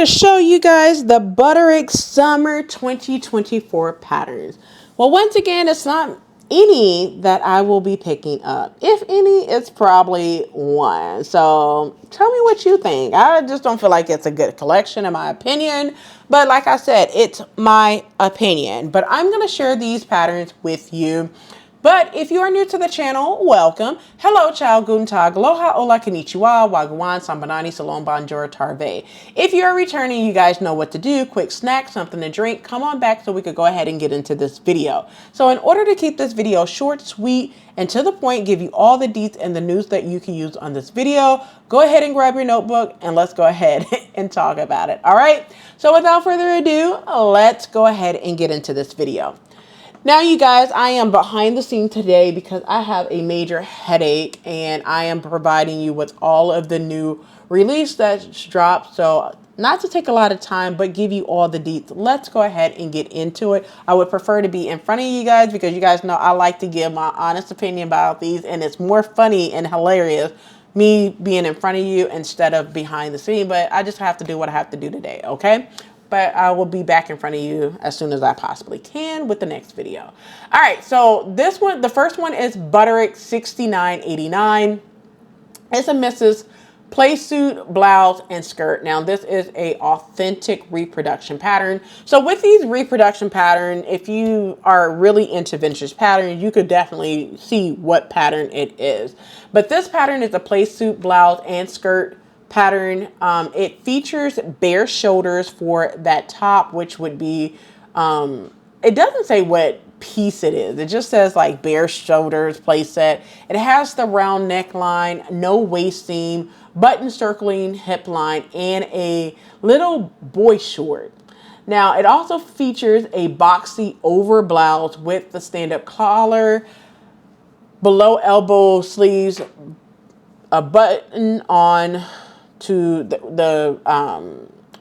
to show you guys the Butterick Summer 2024 patterns. Well, once again, it's not any that I will be picking up. If any, it's probably one. So tell me what you think. I just don't feel like it's a good collection in my opinion. But like I said, it's my opinion. But I'm going to share these patterns with you. But if you are new to the channel, welcome. Hello, Ciao, Guten, Aloha, Hola, Konnichiwa, Gwaan, Sabonani, Shalom, Bonjour, Terve. If you are returning, you guys know what to do. Quick snack, something to drink. Come on back so we could go ahead and get into this video. So in order to keep this video short, sweet, and to the point, give you all the deets and the news that you can use on this video, go ahead and grab your notebook and let's go ahead and talk about it. All right. So without further ado, let's go ahead and get into this video. Now, you guys, I am behind the scene today because I have a major headache and I am providing you with all of the new release that's dropped. So not to take a lot of time, but give you all the deets. Let's go ahead and get into it. I would prefer to be in front of you guys because you guys know I like to give my honest opinion about these, and it's more funny and hilarious me being in front of you instead of behind the scene. But I just have to do what I have to do today, okay? But I will be back in front of you as soon as I possibly can with the next video. All right, so this one, the first one is Butterick 6989. It's a Mrs. Play suit, blouse, and skirt. Now, this is a authentic reproduction pattern. So with these reproduction pattern, if you are really into vintage patterns, you could definitely see what pattern it is. But this pattern is a play suit, blouse, and skirt pattern. It features bare shoulders for that top, which would be, it doesn't say what piece it is. It just says like bare shoulders play set. It has the round neckline, no waist seam, button circling hip line, and a little boy short. Now, it also features a boxy over blouse with the stand-up collar, below elbow sleeves, a button on to the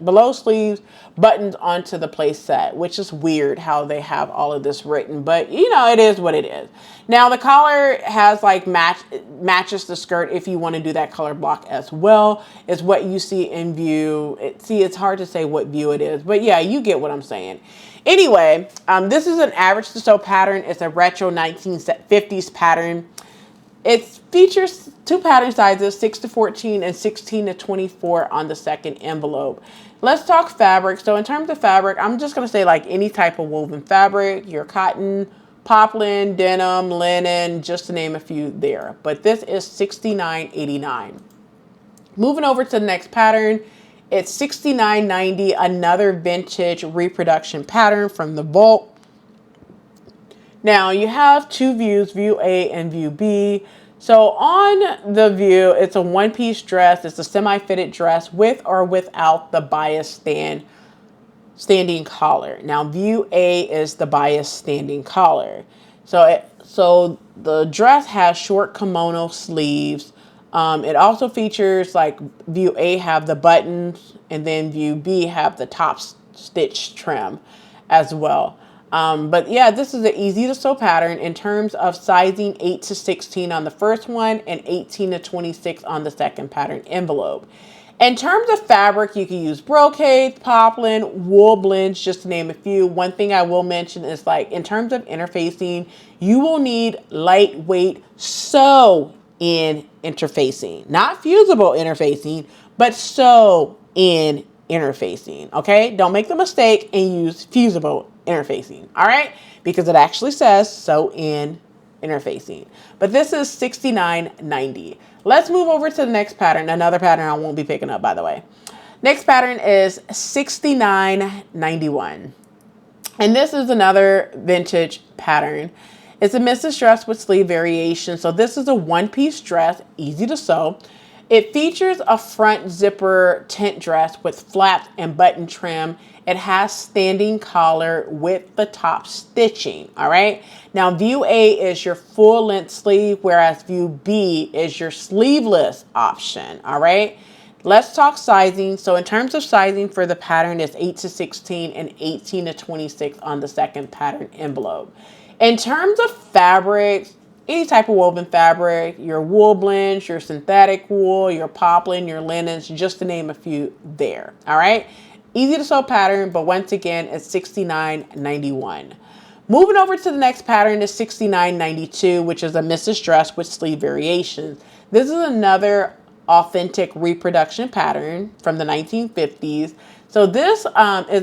below sleeves, buttons onto the play set, which is weird how they have all of this written, but you know, it is what it is. Now the collar has like matches the skirt if you want to do that color block as well. It's what you see in view. It's hard to say what view it is, but yeah, you get what I'm saying. Anyway, this is an average to sew pattern. It's a retro 1950s pattern. It features two pattern sizes, 6 to 14 and 16 to 24 on the second envelope. Let's talk fabric. So in terms of fabric, I'm just going to say like any type of woven fabric, your cotton, poplin, denim, linen, just to name a few there. But this is $69.89. Moving over to the next pattern, it's $69.90, another vintage reproduction pattern from the vault. Now you have two views, view A and view B. So on the view, it's a one-piece dress. It's a semi-fitted dress with or without the bias standing collar. Now view A is the bias standing collar. So the dress has short kimono sleeves. It also features, like, view A have the buttons, and then view B have the top stitch trim as well. But yeah, this is an easy to sew pattern in terms of sizing, 8 to 16 on the first one and 18 to 26 on the second pattern envelope. In terms of fabric, you can use brocade, poplin, wool blends, just to name a few. One thing I will mention is, like, in terms of interfacing, you will need lightweight sew-in interfacing, not fusible interfacing, but sew-in interfacing. Okay, don't make the mistake and use fusible interfacing. All right, because it actually says sew-in interfacing. But this is $69.90. Let's move over to the next pattern. Another pattern I won't be picking up, by the way. Next pattern is $69.91. And this is another vintage pattern. It's a misses dress with sleeve variation. So this is a one-piece dress, easy to sew. It features a front zipper tent dress with flaps and button trim. It has standing collar with the top stitching. All right. Now, view A is your full length sleeve, whereas view B is your sleeveless option. All right. Let's talk sizing. So in terms of sizing for the pattern, it's 8 to 16 and 18 to 26 on the second pattern envelope. In terms of fabrics, any type of woven fabric, your wool blends, your synthetic wool, your poplin, your linens, just to name a few there. All right. Easy to sew pattern, but once again, it's $69.91. Moving over to the next pattern is $69.92, which is a missus dress with sleeve variations. This is another authentic reproduction pattern from the 1950s. So this is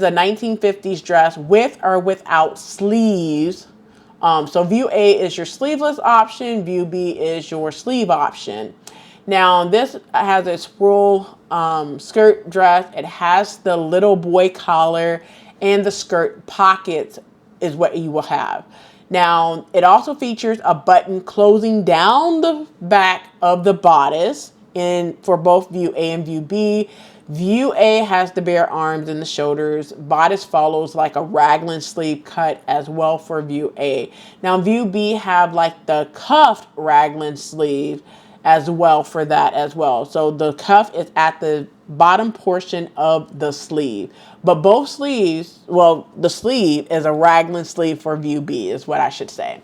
a 1950s dress with or without sleeves. So view A is your sleeveless option. View B is your sleeve option. Now this has a swirl skirt dress. It has the little boy collar and the skirt pockets is what you will have. Now it also features a button closing down the back of the bodice for both view A and view B. View A has the bare arms and the shoulders. Bodice follows like a raglan sleeve cut as well for view A. Now view B have like the cuffed raglan sleeve as well for that as well. So the cuff is at the bottom portion of the sleeve. But both sleeves, well, the sleeve is a raglan sleeve for view B is what I should say.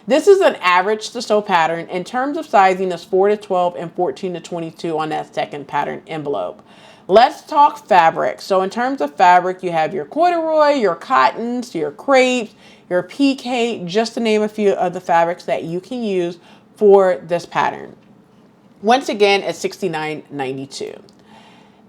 This is an average to sew pattern. In terms of sizing, it's 4 to 12 and 14 to 22 on that second pattern envelope. Let's talk fabric. So in terms of fabric, you have your corduroy, your cottons, your crepes, your PK, just to name a few of the fabrics that you can use for this pattern. Once again, it's $69.92.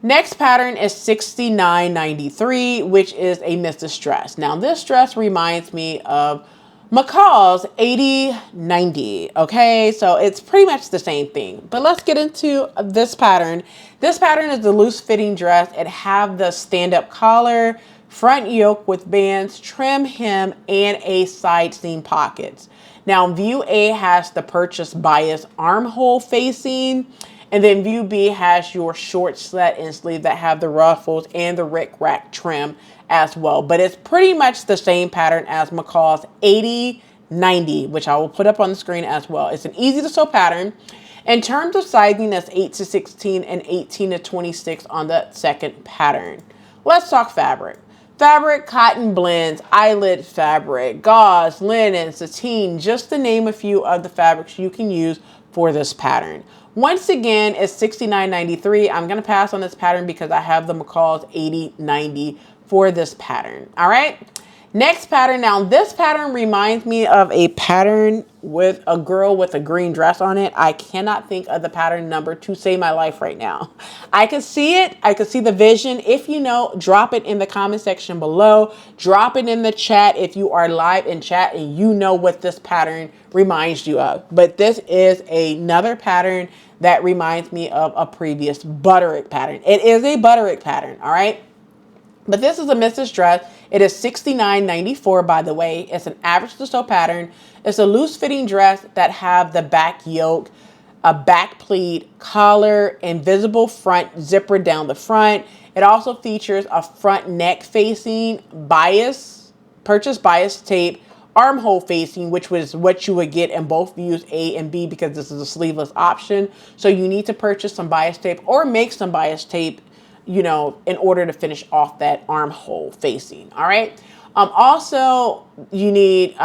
Next pattern is $69.93, which is a missus dress. Now this dress reminds me of McCall's 8090. Okay, so it's pretty much the same thing. But let's get into this pattern. This pattern is the loose fitting dress. It have the stand-up collar, front yoke with bands, trim hem, and a side seam pockets. Now view A has the purchase bias armhole facing, and then view B has your short slit and sleeve that have the ruffles and the rick-rack trim as well. But it's pretty much the same pattern as McCall's 8090, which I will put up on the screen as well. It's an easy to sew pattern. In terms of sizing, that's 8 to 16 and 18 to 26 on the second pattern. Let's talk fabric. Fabric, cotton blends, eyelid fabric, gauze, linen, sateen, just to name a few of the fabrics you can use for this pattern. Once again, it's $69.93. I'm going to pass on this pattern because I have the McCall's 8090 for this pattern. All right. Next pattern. Now this pattern reminds me of a pattern with a girl with a green dress on it. I cannot think of the pattern number to save my life right now. I can see it. I can see the vision. If you know, drop it in the comment section below. Drop it in the chat if you are live in chat and you know what this pattern reminds you of. But this is another pattern that reminds me of a previous Butterick pattern. It is a Butterick pattern. All right. But this is a missus dress. It is $69.94, by the way. It's an average to sew pattern. It's a loose fitting dress that have the back yoke, a back pleat, collar, invisible front zipper down the front. It also features a front neck facing bias, purchase bias tape, armhole facing, which was what you would get in both views A and B because this is a sleeveless option. So you need to purchase some bias tape or make some bias tape, you know, in order to finish off that armhole facing. All right. Also, you need,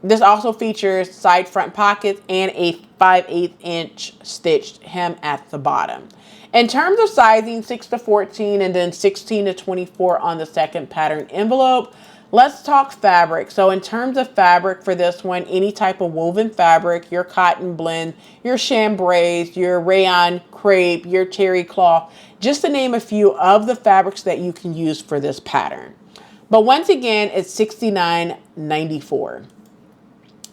this also features side front pockets and a 5/8 inch stitched hem at the bottom. In terms of sizing, 6 to 14 and then 16 to 24 on the second pattern envelope. Let's talk fabric. So in terms of fabric for this one, any type of woven fabric, your cotton blend, your chambray, your rayon crepe, your terry cloth, just to name a few of the fabrics that you can use for this pattern. But once again, it's $69.94.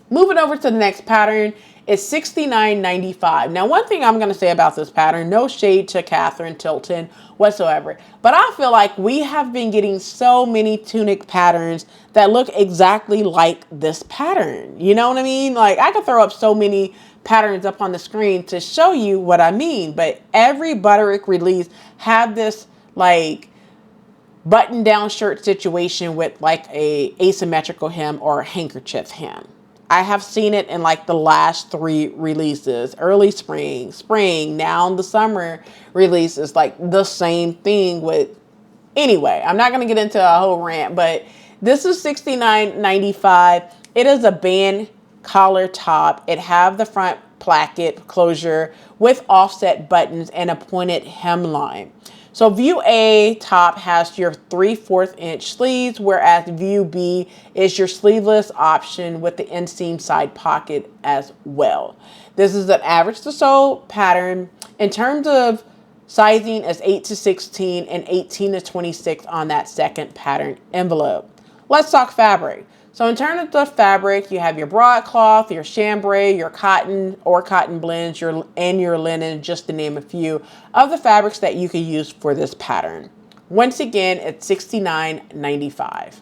Moving over to the next pattern, it's $69.95. Now, one thing I'm going to say about this pattern, no shade to Catherine Tilton whatsoever, but I feel like we have been getting so many tunic patterns that look exactly like this pattern. You know what I mean? Like, I could throw up so many patterns up on the screen to show you what I mean, but every Butterick release had this like button down shirt situation with like a asymmetrical hem or a handkerchief hem. I have seen it in like the last 3 releases, early spring, now in the summer releases, like the same thing with, anyway, I'm not going to get into a whole rant, but this is $69.95. It is a band collar top. It have the front placket closure with offset buttons and a pointed hemline. So view A top has your 3/4 inch sleeves, whereas view B is your sleeveless option with the inseam side pocket as well. This is an average to sew pattern. In terms of sizing, is 8-16 and 18-26 on that second pattern envelope. Let's talk fabric. So in terms of the fabric, you have your broadcloth, your chambray, your cotton or cotton blends, and your linen, just to name a few of the fabrics that you can use for this pattern. Once again, it's $69.95.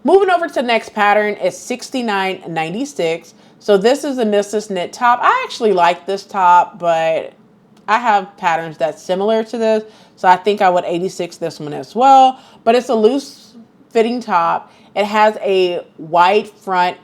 Moving over to the next pattern is $69.96. So this is a missus knit top. I actually like this top, but I have patterns that's similar to this. So I think I would 86 this one as well. But it's a loose fitting top. It has a wide front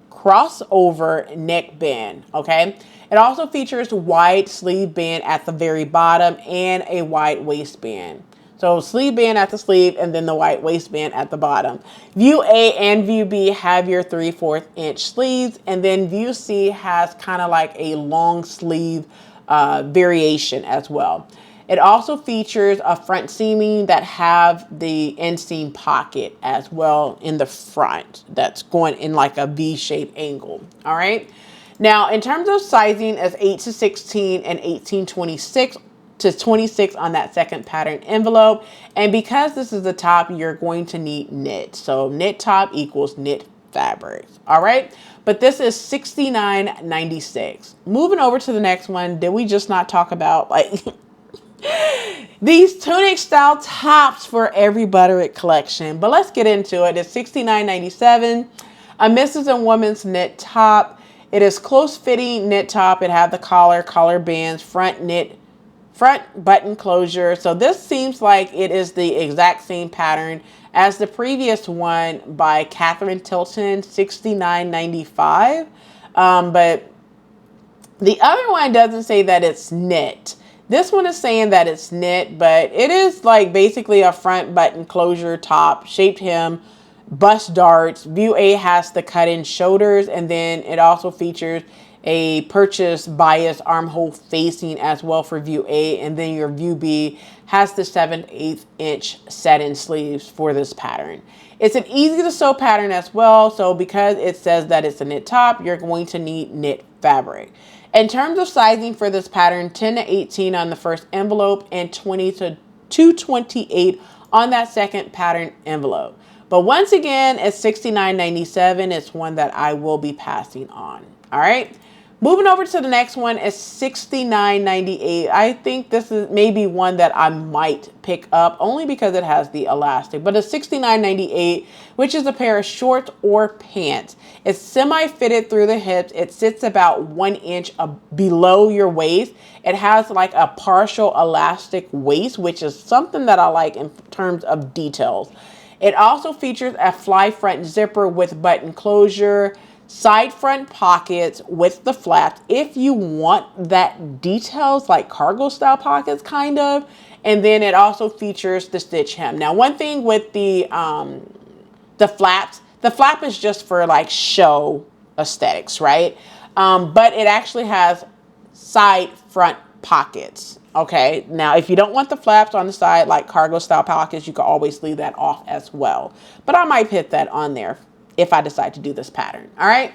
crossover neckband, okay? It also features wide sleeve band at the very bottom and a wide waistband. So sleeve band at the sleeve and then the wide waistband at the bottom. View A and View B have your 3/4 inch sleeves, and then View C has kind of like a long sleeve variation as well. It also features a front seaming that have the inseam pocket as well in the front that's going in like a V-shaped angle. All right. Now, in terms of sizing, is 8-16 and 18-26 on that second pattern envelope. And because this is the top, you're going to need knit. So knit top equals knit fabric. All right. But this is $69.96. Moving over to the next one. Did we just not talk about like these tunic style tops for every Butterick collection? But let's get into it. It's $69.97. A missus and woman's knit top. It is close fitting knit top. It has the collar bands, front button closure. So this seems like it is the exact same pattern as the previous one by Catherine Tilton, $69.95. But the other one doesn't say that it's knit. This one is saying that it's knit, but it is like basically a front button closure top, shaped hem, bust darts. View A has the cut-in shoulders, and then it also features a purchase bias armhole facing as well for View A, and then your View B has the 7/8 inch set-in sleeves for this pattern. It's an easy to sew pattern as well, so because it says that it's a knit top, you're going to need knit fabric. In terms of sizing for this pattern, 10-18 on the first envelope and 20-228 on that second pattern envelope. But once again, it's $69.97. It's one that I will be passing on. All right. Moving over to the next one is $69.98. I think this is maybe one that I might pick up only because it has the elastic. But it's $69.98, which is a pair of shorts or pants. It's semi-fitted through the hips. It sits about 1 inch below your waist. It has like a partial elastic waist, which is something that I like in terms of details. It also features a fly front zipper with button closure, side front pockets with the flaps if you want that details, like cargo style pockets kind of. And then it also features the stitch hem. Now, one thing with the flaps, the flap is just for like show aesthetics, right? But it actually has side front pockets. Okay, now if you don't want the flaps on the side like cargo style pockets, you can always leave that off as well. But I might put that on there if I decide to do this pattern. All right.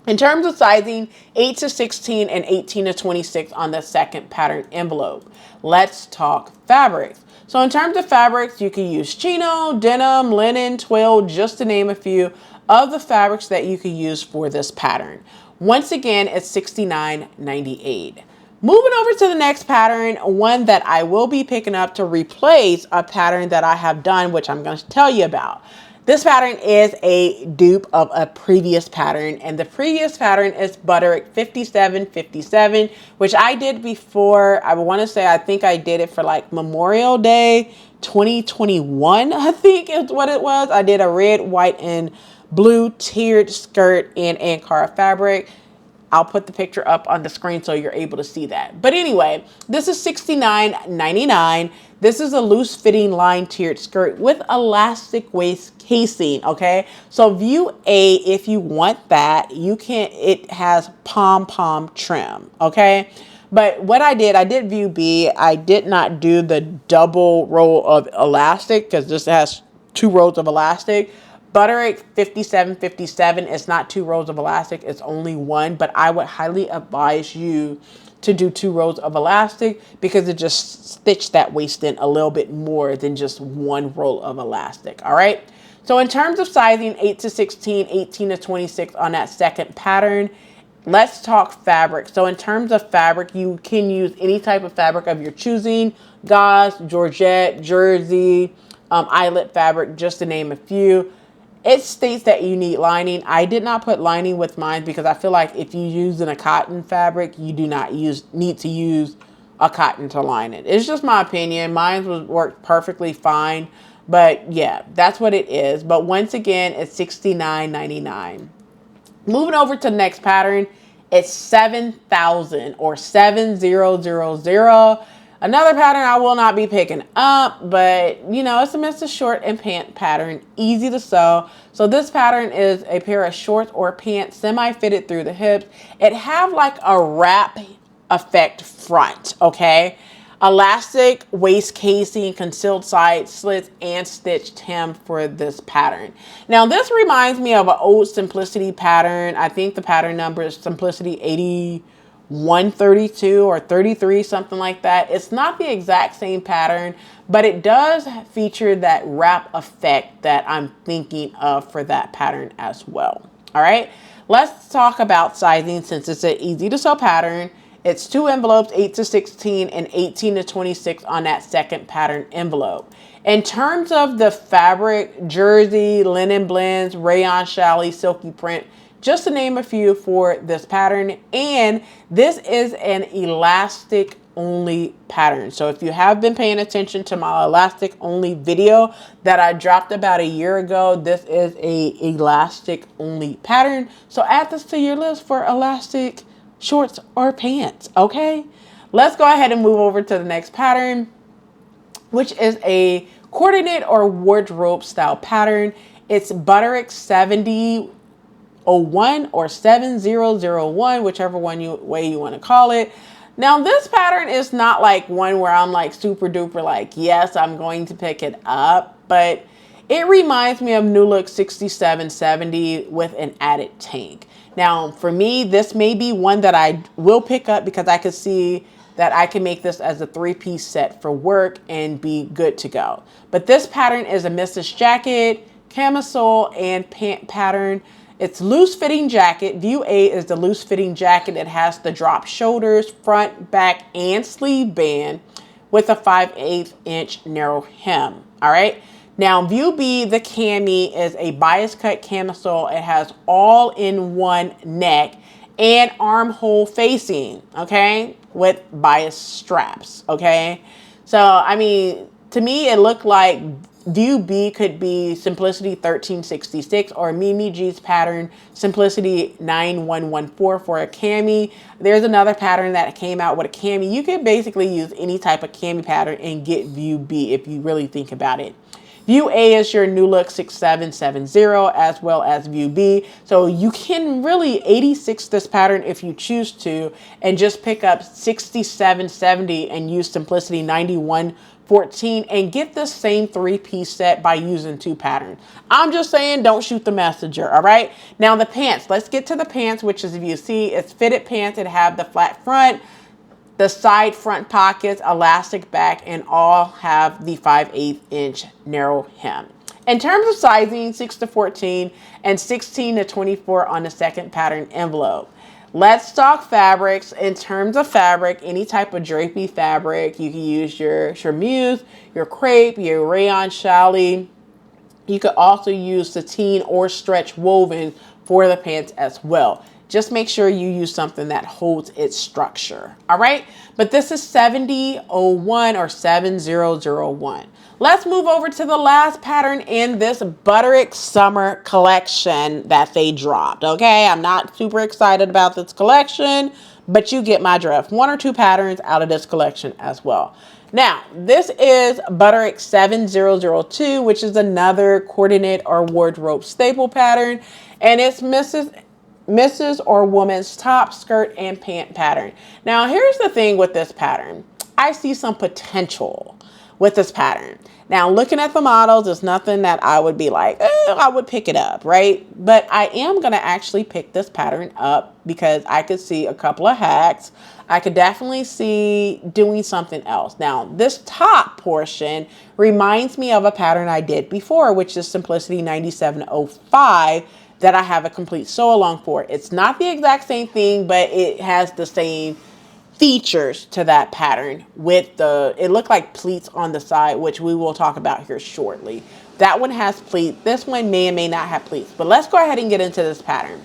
In terms of sizing, 8-16 and 18-26 on the second pattern envelope. Let's talk fabrics. So in terms of fabrics, you can use chino, denim, linen, twill, just to name a few of the fabrics that you can use for this pattern. Once again, it's $69.98. Moving over to the next pattern, one that I will be picking up to replace a pattern that I have done, which I'm going to tell you about. This pattern is a dupe of a previous pattern, and the previous pattern is Butterick 5757, which I did before. I want to say I think I did it for like Memorial Day 2021, I think is what it was. I did a red, white, and blue tiered skirt in Ankara fabric. I'll put the picture up on the screen so you're able to see that. But anyway, this is $69.99. This is a loose fitting line tiered skirt with elastic waist casing. Okay. So view A, if you want that, you can, it has pom-pom trim. Okay. But what I did view B. I did not do the double row of elastic because this has 2 rows of elastic. Butterick 5757 is not 2 rows of elastic, it's only one, but I would highly advise you to do 2 rows of elastic because it just stitch that waist in a little bit more than just 1 row of elastic. All right. So in terms of sizing, 8 to 16, 18 to 26 on that second pattern. Let's talk fabric. So in terms of fabric, you can use any type of fabric of your choosing: gauze, georgette, jersey, eyelet fabric, just to name a few. It states that you need lining. I did not put lining with mine because I feel like if you use a cotton fabric, you do not need to use a cotton to line it. It's just my opinion. Mine worked perfectly fine. But yeah, that's what it is. But once again, it's $69.99. Moving over to the next pattern, it's 7,000 or 7000. Another pattern I will not be picking up, but you know, it's a Mr. Short and Pant pattern, easy to sew. So this pattern is a pair of shorts or pants, semi-fitted through the hips. It have like a wrap effect front, okay? Elastic waist casing, concealed side slits, and stitched hem for this pattern. Now this reminds me of an old Simplicity pattern. I think the pattern number is Simplicity 8132 or 33, something like that. It's not the exact same pattern, but it does feature that wrap effect that I'm thinking of for that pattern as well. All right, let's talk about sizing since it's an easy to sew pattern. It's 2 envelopes, 8 to 16 and 18 to 26 on that second pattern envelope. In terms of the fabric, jersey, linen blends, rayon, challis, silky print, just to name a few for this pattern. And this is an elastic only pattern. So if you have been paying attention to my elastic only video that I dropped about a year ago, this is a elastic only pattern. So add this to your list for elastic shorts or pants. Okay, let's go ahead and move over to the next pattern, which is a coordinate or wardrobe style pattern. It's Butterick 7001 or 7001, whichever way you want to call it. Now this pattern is not like one where I'm like super duper like, yes, I'm going to pick it up, but it reminds me of New Look 6770 with an added tank. Now, for me, this may be one that I will pick up because I could see that I can make this as a 3-piece set for work and be good to go. But this pattern is a Mrs. jacket, camisole, and pant pattern. It's loose fitting jacket. View A is the loose fitting jacket. It has the drop shoulders, front, back, and sleeve band with a 5/8 inch narrow hem. All right. Now, view B, the cami, is a bias cut camisole. It has all-in-one neck and armhole facing, okay, with bias straps, okay? So, I mean, to me, it looked like view B could be Simplicity 1366 or Mimi G's pattern Simplicity 9114 for a cami. There's another pattern that came out with a cami. You could basically use any type of cami pattern and get view B if you really think about it. View A is your New Look 6770 as well as View B. So you can really 86 this pattern if you choose to and just pick up 6770 and use Simplicity 9114 and get the same 3-piece set by using 2 patterns. I'm just saying, don't shoot the messenger, all right? Now the pants, let's get to the pants, which is, if you see, it's fitted pants. It have the flat front, the side front pockets, elastic back, and all have the 5/8 inch narrow hem. In terms of sizing, 6 to 14 and 16 to 24 on the second pattern envelope. Let's talk fabrics. In terms of fabric, any type of drapey fabric, you can use your charmeuse, your crepe, your rayon challis. You could also use sateen or stretch woven for the pants as well. Just make sure you use something that holds its structure. All right. But this is 7001 or 7001. Let's move over to the last pattern in this Butterick summer collection that they dropped. Okay. I'm not super excited about this collection, but you get my drift. 1 or 2 patterns out of this collection as well. Now, this is Butterick 7002, which is another coordinate or wardrobe staple pattern. And it's Mrs. Mrs. or woman's top, skirt, and pant pattern. Now, here's the thing with this pattern. I see some potential with this pattern. Now, looking at the models, it's nothing that I would be like, I would pick it up, right? But I am going to actually pick this pattern up because I could see a couple of hacks. I could definitely see doing something else. Now, this top portion reminds me of a pattern I did before, which is Simplicity 9705, that I have a complete sew along for. It's not the exact same thing, but it has the same features to that pattern with it looked like pleats on the side, which we will talk about here shortly. That one has pleats. This one may or may not have pleats, but let's go ahead and get into this pattern.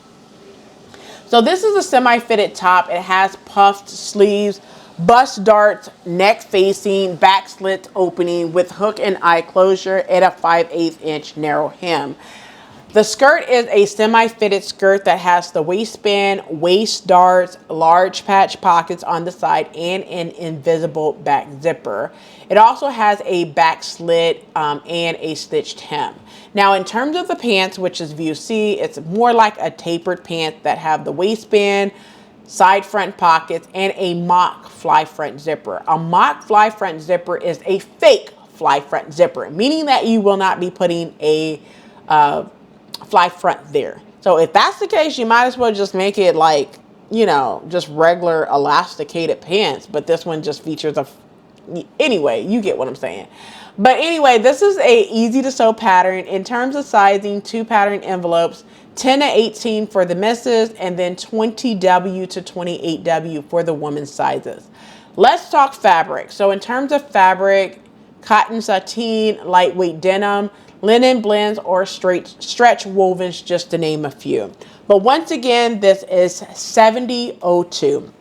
So this is a semi-fitted top. It has puffed sleeves, bust darts, neck facing, back slit opening with hook and eye closure, and a 5/8 inch narrow hem. The skirt is a semi-fitted skirt that has the waistband, waist darts, large patch pockets on the side, and an invisible back zipper. It also has a back slit and a stitched hem. Now, in terms of the pants, which is view C, it's more like a tapered pant that have the waistband, side front pockets, and a mock fly front zipper. A mock fly front zipper is a fake fly front zipper, meaning that you will not be putting a fly front there. So if that's the case, you might as well just make it like, you know, just regular elasticated pants, but this one just features anyway, you get what I'm saying. But anyway, this is a easy to sew pattern. In terms of sizing, 2 pattern envelopes, 10 to 18 for the misses, and then 20W to 28W for the women's sizes. Let's talk fabric. So in terms of fabric, cotton sateen, lightweight denim, linen blends, or straight stretch wovens, just to name a few. But once again, this is 7002.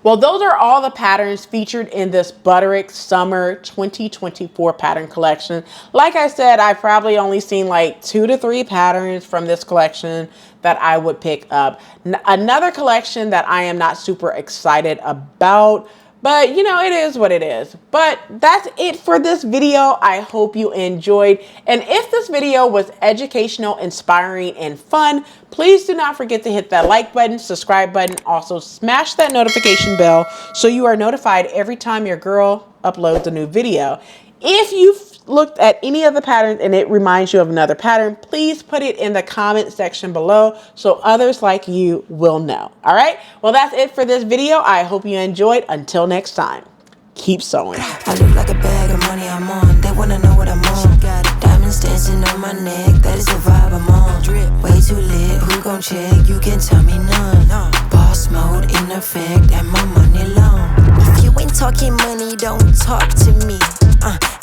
Well, those are all the patterns featured in this Butterick Summer 2024 pattern collection. Like I said, I've probably only seen like 2 to 3 patterns from this collection that I would pick up. Another collection that I am not super excited about, but you know, it is what it is. But that's it for this video. I hope you enjoyed. And if this video was educational, inspiring, and fun, please do not forget to hit that like button, subscribe button. Also smash that notification bell so you are notified every time your girl uploads a new video. If you've looked at any of the patterns and it reminds you of another pattern, please put it in the comment section below so others like you will know. All right, well, that's it for this video. I hope you enjoyed. Until next time, keep sewing. I look like a bag of money I'm on. They wanna know what I'm on. Got diamonds dancing on my neck. That is the vibe I'm on. Drip way too lit. Who gon' check? You can tell me none. Boss mode in effect and my money long. If you ain't talking money, don't talk to me.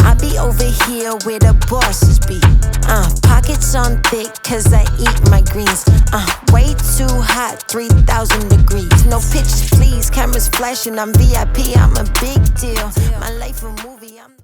I be over here where the bosses be. Pockets on thick cause I eat my greens. Way too hot, 3,000 degrees. No pictures please, cameras flashing, I'm VIP, I'm a big deal. My life a movie, I'm